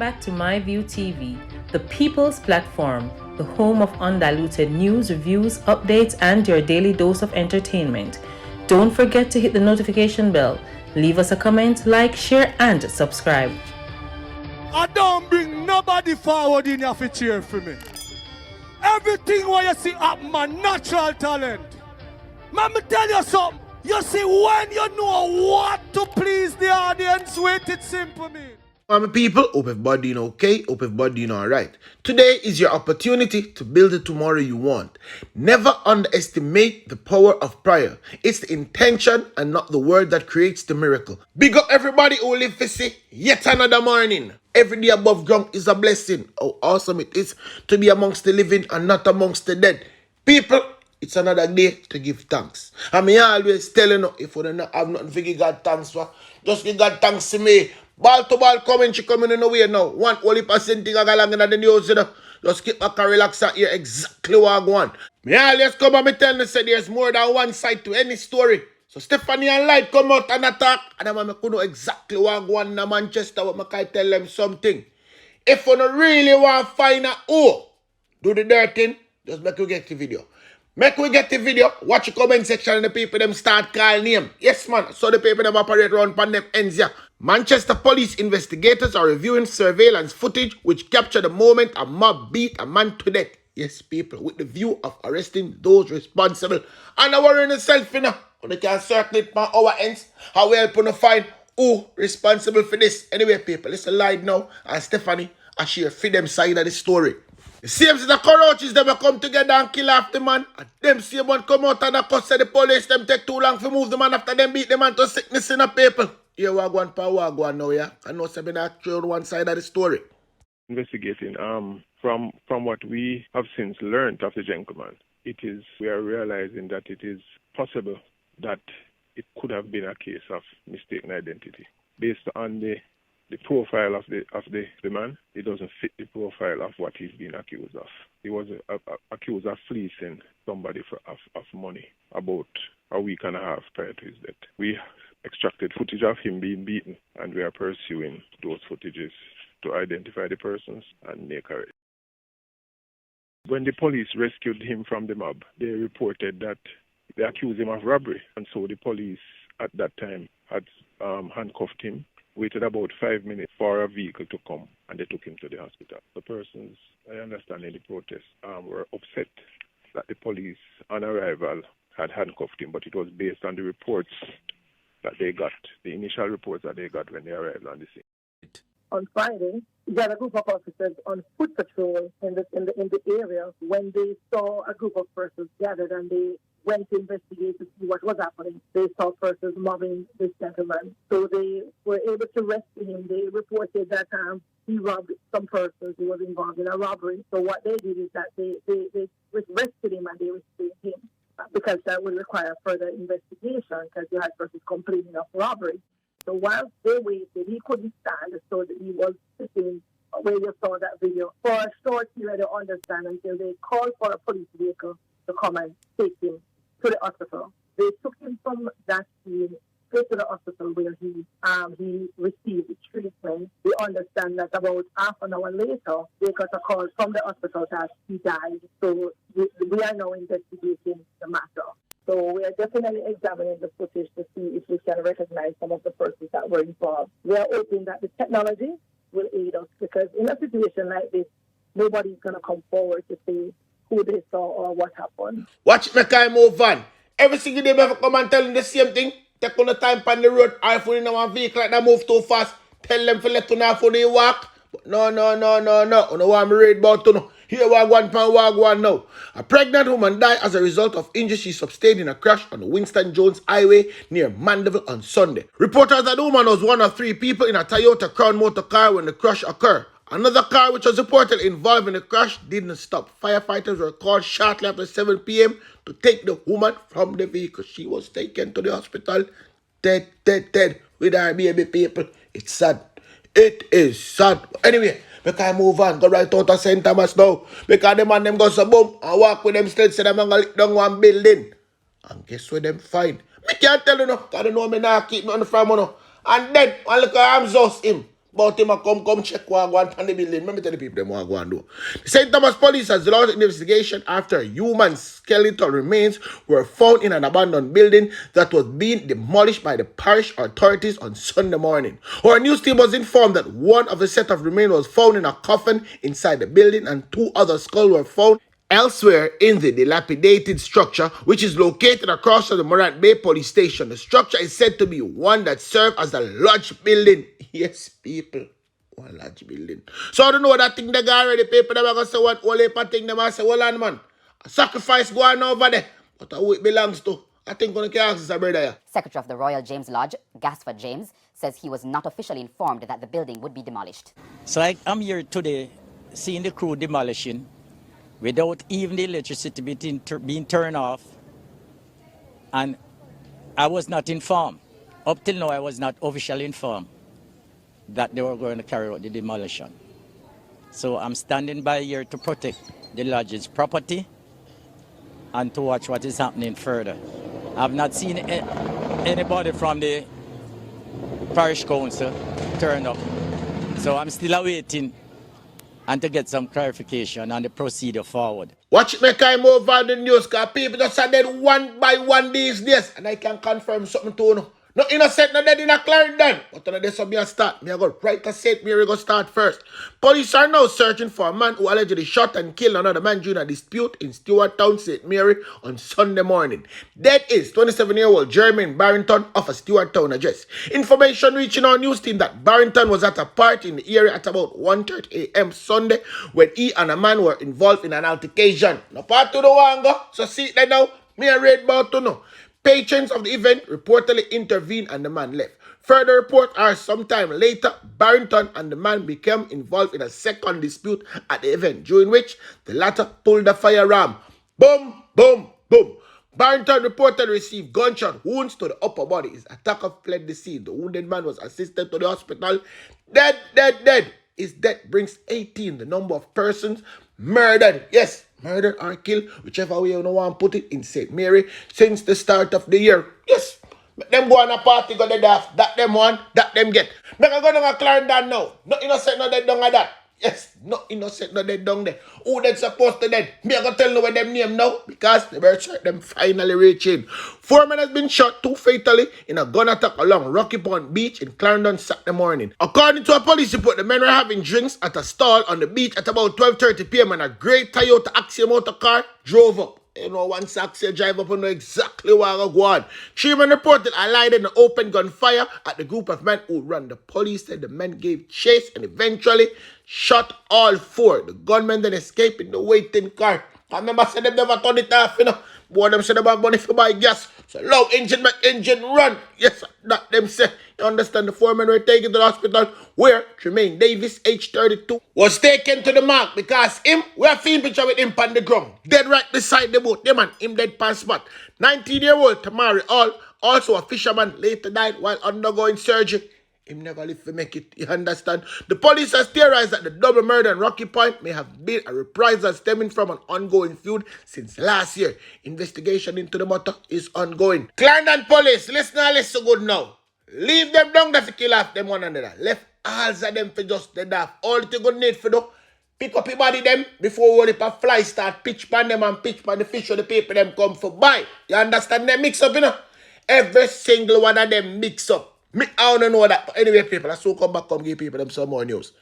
back to MyView TV, the people's platform, the home of undiluted news, reviews, updates, and your daily dose of entertainment. Don't forget to hit the notification bell, leave us a comment, like, share, and subscribe. I don't bring nobody forward in your cheer for me. Everything what you see up my natural talent. Man, me tell you something. You see, when you know what to please the audience with, it's simple, man. My people, hope everybody doing okay, hope everybody doing alright. Today is your opportunity to build the tomorrow you want. Never underestimate the power of prayer. It's the intention and not the word that creates the miracle. Big up everybody who live to see yet another morning. Every day above ground is a blessing. How awesome it is to be amongst the living and not amongst the dead. People, it's another day to give thanks. I mean, I always telling you, if you don't have nothing to give God thanks for, just give God thanks to me. Ball to ball coming, she coming in the way now. One only percent thing I got along in the news, you know. Just keep back and relax and hear exactly what I want. Me always come and me tell me say there's more than one side to any story. So Stephanie and Light come out and attack. And I'm going to know exactly what I want in Manchester, what I can tell them something. If you don't really want to find out who do the dirty thing, just make you get the video. Make we get the video, watch the comment section and the people them start calling name. Yes man, so the people them operate around pan them ends here. Manchester police investigators are reviewing surveillance footage which capture the moment a mob beat a man to death. Yes people, with the view of arresting those responsible. And I worry yourself, you know, they can circle it on our ends. How we help to find who responsible for this. Anyway people, it's a lie now. And Stephanie, I share for them side of the story. The same as the cockroaches, them come together and kill off the man. And them same one come out and the say the police, them take too long to move the man after them beat the man to sickness in the people. Here we go on now, yeah? I know something that on one side of the story. Investigating, from what we have since learned of the gentleman, we are realizing that it is possible that it could have been a case of mistaken identity. Based on the profile of the man, it doesn't fit the profile of what he's been accused of. He was accused of fleecing somebody of money about a week and a half prior to his death. We extracted footage of him being beaten, and we are pursuing those footages to identify the persons and make arrests. When the police rescued him from the mob, they reported that they accused him of robbery, and so the police at that time had handcuffed him, waited about 5 minutes for a vehicle to come, and they took him to the hospital. The persons, I understand in the protest, were upset that the police on arrival had handcuffed him, but it was based on the reports that they got, the initial reports that they got when they arrived on the scene. On Friday, we had a group of officers on foot patrol in the area when they saw a group of persons gathered, and they went to investigate to see what was happening. They saw persons mobbing this gentleman. So they were able to rescue him. They reported that he robbed some persons. He was involved in a robbery. So what they did is that they rescued him and they restrained him, because that would require further investigation, because you had persons complaining of robbery. So while they waited, he couldn't stand, so that he was sitting where you saw that video for a short period of understand until they called for a police vehicle to come and take him to the hospital. They took him from that scene straight to the hospital where he received treatment. We understand that about half an hour later, they got a call from the hospital that he died. So we are now investigating the matter. So we are definitely examining the footage to see if we can recognize some of the persons that were involved. We are hoping that the technology will aid us, because in a situation like this, nobody's going to come forward to say who they saw or what happened. Watch it, make I move on. Every single day, I come and tell them the same thing. Take on the time on the road, or if we in a vehicle like that move too fast, tell them to let you know how they walk. But no. You know what I'm worried about, you know. Here we go now. A pregnant woman died as a result of injuries she sustained in a crash on the Winston Jones Highway near Mandeville on Sunday. Reporters that the woman was one of 3 people in a Toyota Crown motor car when the crash occurred. Another car which was reportedly involved in the crash didn't stop. Firefighters were called shortly after 7 p.m. to take the woman from the vehicle. She was taken to the hospital dead with her baby, people. It's sad. It is sad. Anyway, because I move on, go right out of St. Thomas now. Because the man them go so boom and walk with them still, say them and go lick down one building. And guess what them find? Me can't tell you no, because I know me not keep nothing from you. And then, one look at arms house him. But him a come check what go on the building. Let me tell the people them what go on do. The St. Thomas police has launched an investigation after human skeletal remains were found in an abandoned building that was being demolished by the parish authorities on Sunday morning. Our news team was informed that one of the set of remains was found in a coffin inside the building and 2 other skulls were found elsewhere in the dilapidated structure, which is located across from the Morant Bay police station. The structure is said to be one that served as a lodge building. Yes, people. One lodge building. So I don't know that thing they got already. People that are going to say one whole heap of thing. They might say, hold on, man. A sacrifice going over there. But who it belongs to? I think going to ask this brother here. Secretary of the Royal James Lodge, Gaspard James, says he was not officially informed that the building would be demolished. So I'm here today seeing the crew demolishing without even the electricity being turned off, and I was not informed. Up till now, I was not officially informed that they were going to carry out the demolition. So I'm standing by here to protect the lodge's property and to watch what is happening further. I've not seen anybody from the parish council turn up, so I'm still awaiting and to get some clarification on the procedure forward. Watch it make I move on the news, because people just are dead one by one these days. And I can confirm something to you. No innocent, no dead in a Clarendon. But on this will start. Me I go right to St. Mary go start first. Police are now searching for a man who allegedly shot and killed another man during a dispute in Shơotơut, St. Mary on Sunday morning. That is 27-year-old Jermaine Barrington of a Shơotơut address. Information reaching our news team that Barrington was at a party in the area at about 1:30 a.m. Sunday when he and a man were involved in an altercation. No part to the wango, so see it there now. Me I read about to know. Patrons of the event reportedly intervened and the man left. Further reports are sometime later, Barrington and the man became involved in a second dispute at the event, during which the latter pulled the firearm. Boom, boom, boom. Barrington reportedly received gunshot wounds to the upper body. His attacker fled the scene. The wounded man was assisted to the hospital. Dead, dead, dead. His death brings 18, the number of persons murdered. Yes, murdered or killed, whichever way you want to put it, in St. Mary since the start of the year. Yes, them go on a party, go dead off. That them want, that them get. Make a go down a Clarendon now. No innocent, no dead down at that. Yes, no innocent, no dead down there. Who dead supposed to dead? Me I go tell you what them name now, because the birth chart them finally reaching. 4 men has been shot, 2 fatally, in a gun attack along Rocky Point Beach in Clarendon Saturday morning. According to a police report, the men were having drinks at a stall on the beach at about 12:30 p.m. and a grey Toyota Axia motor car drove up. You know, once Axia drive up and know exactly where I go on. 3 men reported allied in an open gunfire at the group of men who ran. The police said the men gave chase and eventually shot all 4. The gunmen then escaped in the waiting car. I remember said them never turn it off, you know. Boy, them said about money for buy gas. So low engine, make engine run. Yes, that them say. You understand, the 4 men were taken to the hospital where Jermaine Davis, age 32, was taken to the mark because him, we have seen picture with him on the ground. Dead right beside the boat. Them man, him dead pan spot. 19-year-old Tamari Hall, also a fisherman, later died while undergoing surgery. Him never live to make it, you understand? The police has theorized that the double murder in Rocky Point may have been a reprisal stemming from an ongoing feud since last year. Investigation into the matter is ongoing. Clarendon police, listen good now. Leave them down there to kill off them one another. Left all of them for just dead off. All they gonna need for do, pick up your body them before one if a fly start pitch pan them and pitch pan the fish or the people them come for buy. You understand? Them mix up, you know? Every single one of them mix up. Me, I don't know that. But anyway, people, let's so come back, come give people them some more news.